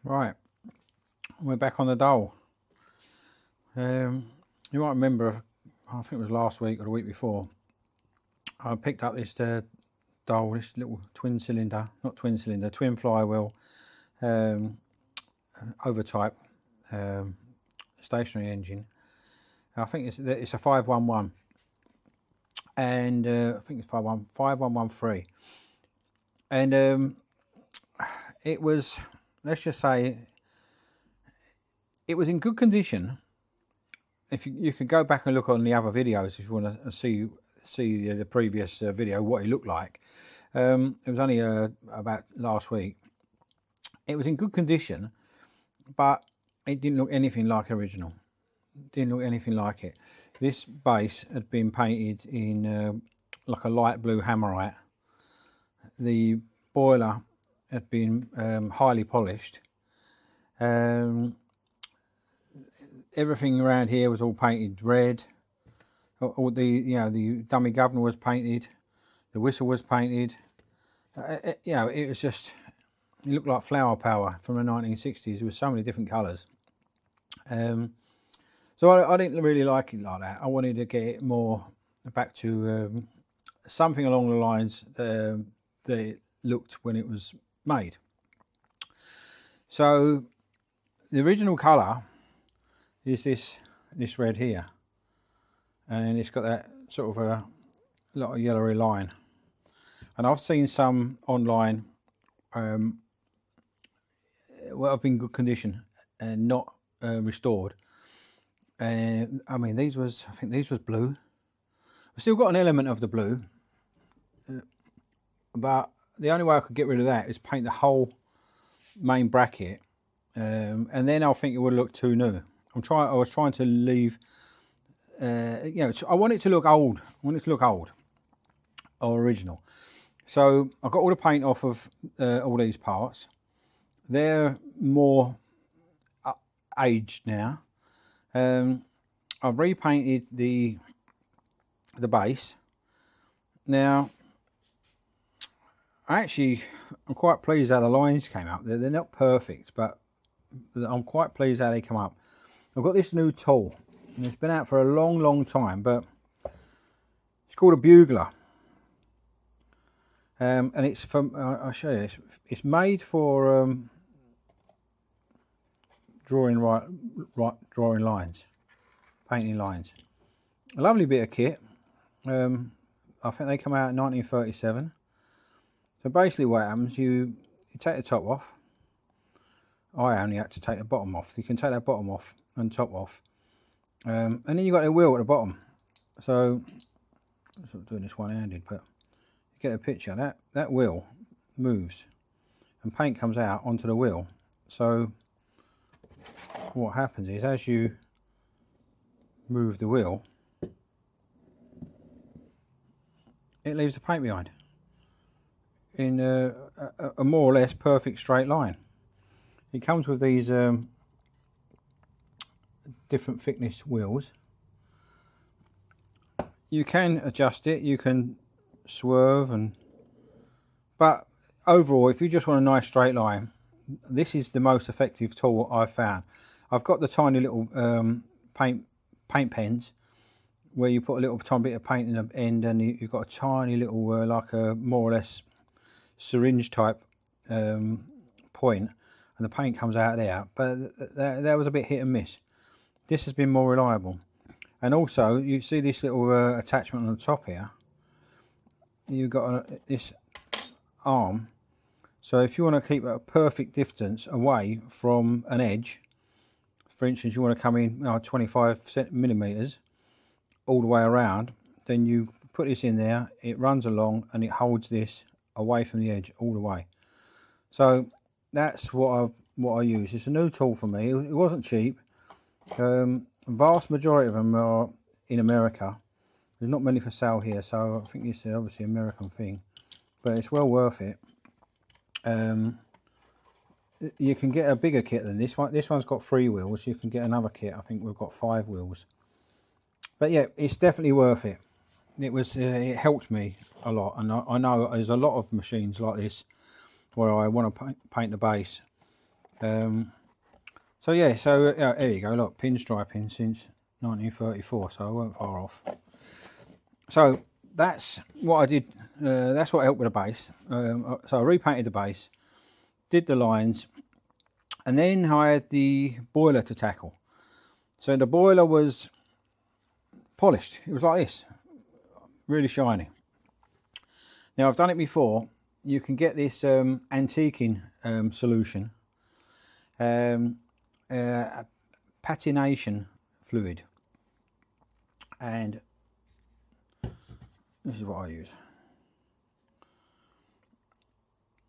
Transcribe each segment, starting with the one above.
Right, we're back on the dole. You might remember, I think it was last week or the week before, I picked up this dole, this little twin flywheel, overtype stationary engine. I think it's a 511, and I think it's 5113, and it was, let's just say, it was in good condition. If you could go back and look on the other videos if you want to see the previous video, what it looked like. It was only about last week. It was in good condition, but it didn't look anything like original. Didn't look anything like it. This base had been painted in like a light blue hammerite. The boiler had been highly polished. Everything around here was all painted red. All the dummy governor was painted. The whistle was painted. It was just, it looked like flower power from the 1960s with so many different colours. So I didn't really like it like that. I wanted to get it more back to something along the lines that it looked when it was made. So the original colour is this red here, and it's got that sort of a lot of yellowy line. And I've seen some online have been in good condition and not restored. And I mean, I think these was blue. I've still got an element of the blue, but the only way I could get rid of that is paint the whole main bracket, and then I think it would look too new. I was trying to leave, I want it to look old. I want it to look old or original. So I got all the paint off of all these parts. They're more aged now. I've repainted the base. Now, I'm quite pleased how the lines came out. They're not perfect, but I'm quite pleased how they come up. I've got this new tool, and it's been out for a long time, but it's called a bugler. And it's from, I'll show you, it's made for drawing lines, painting lines. A lovely bit of kit. I think they come out in 1937. So basically what happens, you take the top off. I only had to take the bottom off. You can take that bottom off and top off. And then you've got the wheel at the bottom. So, I'm sort of doing this one-handed, but you get a picture. That wheel moves and paint comes out onto the wheel. So what happens is, as you move the wheel, it leaves the paint behind in a more or less perfect straight line. It comes with these different thickness wheels. You can adjust it, you can swerve, but overall, if you just want a nice straight line, this is the most effective tool I've found. I've got the tiny little paint pens where you put a little tiny bit of paint in the end, and you've got a tiny little like a more or less syringe type point, and the paint comes out there. But that was a bit hit and miss. This has been more reliable. And also, you see this little attachment on the top here. You've got this arm. So if you want to keep a perfect distance away from an edge, for instance, you want to come in 25 millimeters all the way around, then you put this in there, it runs along and it holds this away from the edge all the way. So that's what I use. It's a new tool for me. It wasn't cheap. Vast majority of them are in America. There's not many for sale here, so I think this is obviously an American thing, but it's well worth it. You can get a bigger kit than this one. This one's got 3 wheels. You can get another kit. I think we've got 5 wheels. But yeah, it's definitely worth it. It helped me a lot, and I know there's a lot of machines like this where I want to paint the base, So yeah, so there you go, look, pinstriping since 1934, so I weren't far off. So that's what I did, that's what helped with the base. So I repainted the base, did the lines, and then I had the boiler to tackle. So the boiler was polished, it was like this, really shiny. Now I've done it before. You can get this antiquing solution, patination fluid, and this is what I use.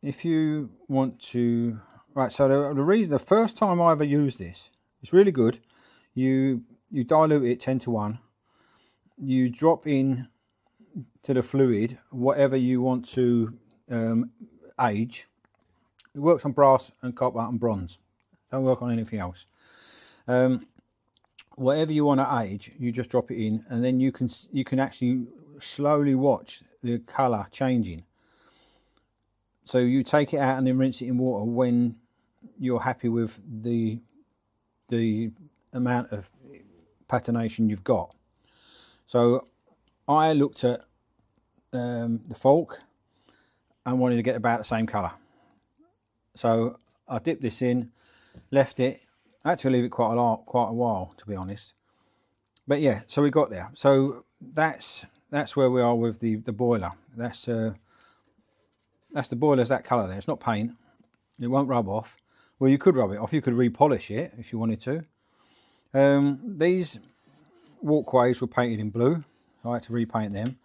If you want to, right, so the first time I ever used this, it's really good. You dilute it 10:1. You drop in to the fluid whatever you want to age. It works on brass and copper and bronze. Don't work on anything else. Whatever you want to age, you just drop it in, and then you can actually slowly watch the colour changing. So you take it out and then rinse it in water when you're happy with the amount of patination you've got. So I looked at the folk and wanted to get about the same colour. So I dipped this in, left it. I had to leave it quite a while, to be honest. But yeah, so we got there. So that's where we are with the boiler. That's the boiler's that colour there. It's not paint. It won't rub off. Well, you could rub it off. You could repolish it if you wanted to. These walkways were painted in blue. I had to repaint them.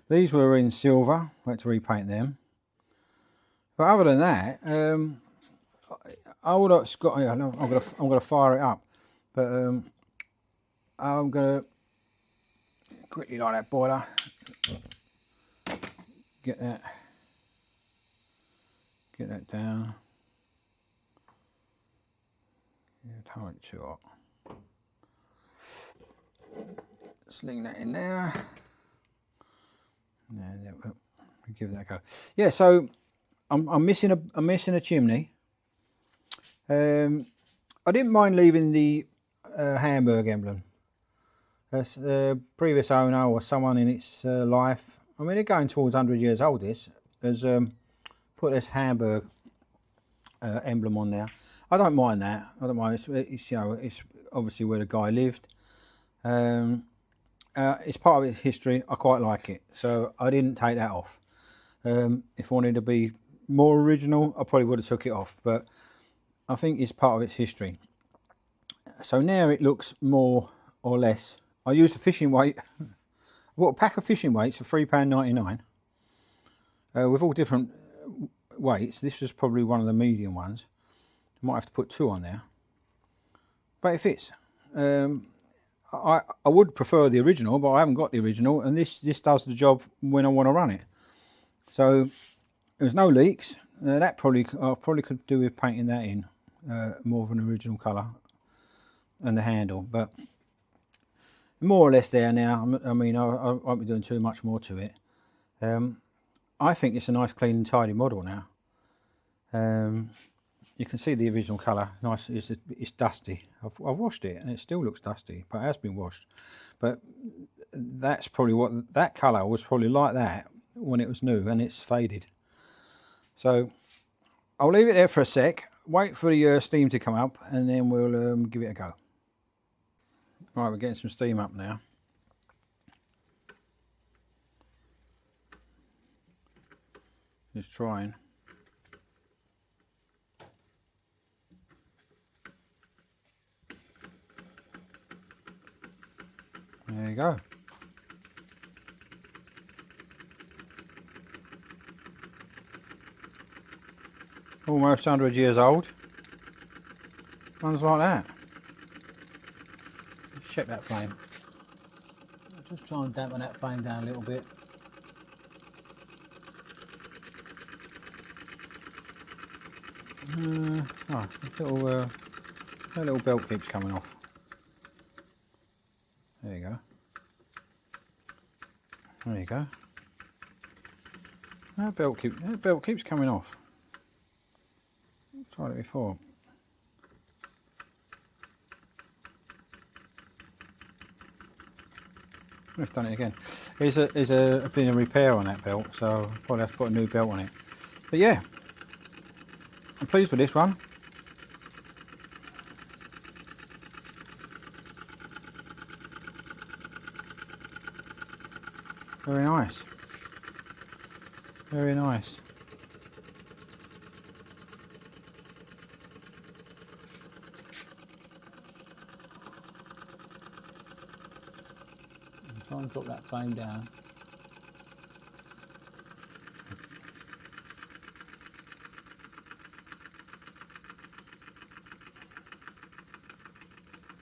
These were in silver. I had to repaint them. But other than that, I would have got. Yeah, no, I'm gonna fire it up. But I'm gonna quickly light that boiler. Get that down. Yeah, don't want it too hot. Sling that in there. And we'll give that a go. Yeah, so I'm missing a chimney. I didn't mind leaving the Hamburg emblem. That's the previous owner or someone in its life. I mean, they're going towards 100 years old. This has put this Hamburg emblem on there. I don't mind that. I don't mind. It's you know, it's obviously where the guy lived. It's part of its history. I quite like it, so I didn't take that off. If I wanted to be more original, I probably would have took it off, but I think it's part of its history. So now it looks more or less. I used a fishing weight. I bought a pack of fishing weights for £3.99 with all different weights. This was probably one of the medium ones. I might have to put 2 on there, but it fits. I would prefer the original, but I haven't got the original, and this does the job when I want to run it. So there's no leaks. That I probably could do with painting that in more of an original colour, and the handle, but more or less there now. I mean, I won't be doing too much more to it. I think it's a nice, clean and tidy model now. You can see the original colour. Nice. It's dusty. I've washed it and it still looks dusty, but it has been washed. But that's probably what that colour was probably like that when it was new, and it's faded. So I'll leave it there for a sec. Wait for the steam to come up, and then we'll give it a go. Right, we're getting some steam up now. Just trying. There you go. Almost 100 years old. Runs like that. Let's check that flame. Just try and dampen that flame down a little bit. That little belt keeps coming off. There you go. There you go. That belt keeps coming off. I've tried it before. I've done it again. There's been a repair on that belt, so I'll probably have to put a new belt on it. But yeah, I'm pleased with this one. Very nice. Very nice. I'm trying to drop that flame down.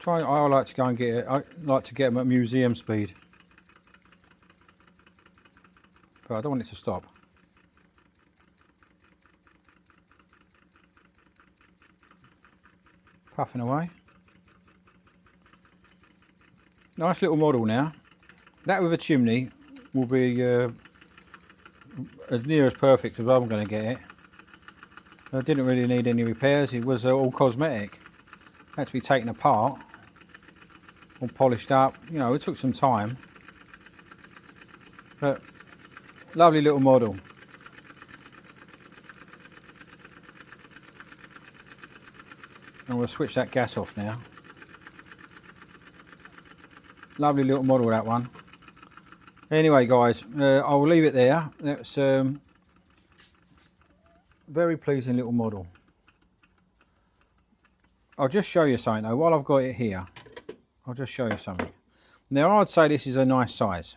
I like to go and get it. I like to get them at museum speed, but I don't want it to stop. Puffing away. Nice little model now. That with a chimney will be as near as perfect as I'm going to get it. I didn't really need any repairs. It was all cosmetic. Had to be taken apart, all polished up. You know, it took some time, but lovely little model. And we'll switch that gas off now. Lovely little model, that one. Anyway, guys, I'll leave it there. That's very pleasing little model. I'll just show you something though. While I've got it here, I'll just show you something. Now, I'd say this is a nice size.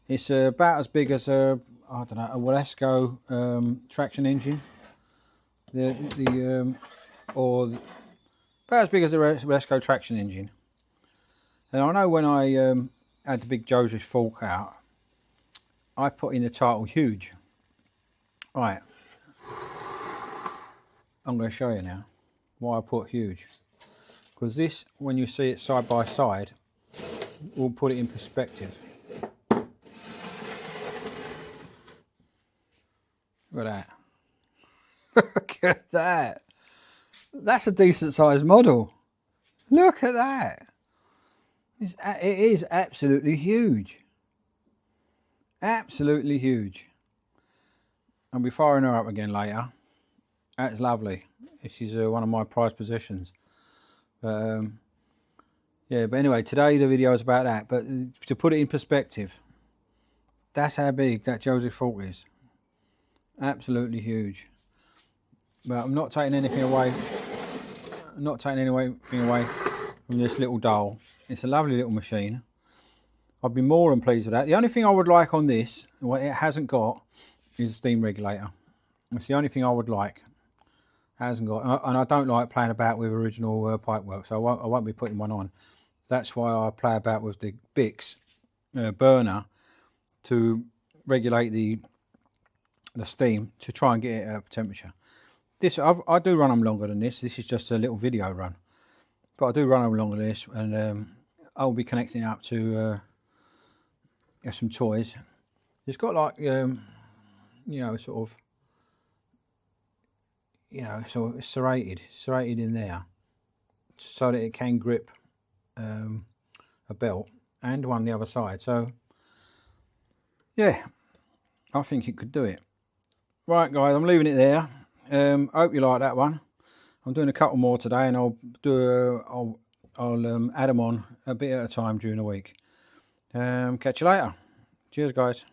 It's about as big as a, I don't know, a Velasco traction engine. Or about as big as a Velasco traction engine. And I know when I had the big Joseph fork out, I put in the title huge. Right, I'm going to show you now why I put huge. Because this, when you see it side by side, will put it in perspective. Look at that. Look at that. That's a decent sized model. Look at that. It is absolutely huge. Absolutely huge. I'll be firing her up again later. That's lovely. This is one of my prized possessions. Yeah, but anyway, today the video is about that. But to put it in perspective, that's how big that Joseph fork is. Absolutely huge. But I'm not taking anything away. I'm not taking anything away from this little doll. It's a lovely little machine. I'd be more than pleased with that. The only thing I would like on this, what it hasn't got, is a steam regulator. That's the only thing I would like. Hasn't got, and I don't like playing about with original pipework, so I won't be putting one on. That's why I play about with the Bix burner to regulate the steam to try and get it at temperature. This I do run them longer than this. This is just a little video run, but I do run them longer than this, and I'll be connecting it up to some toys. It's got like you know, sort of, you know, so it's serrated in there so that it can grip a belt, and one the other side. So yeah, I think it could do it. Right, guys, I'm leaving it there. Hope you like that one. I'm doing a couple more today, and I'll add them on a bit at a time during the week. Catch you later. Cheers, guys.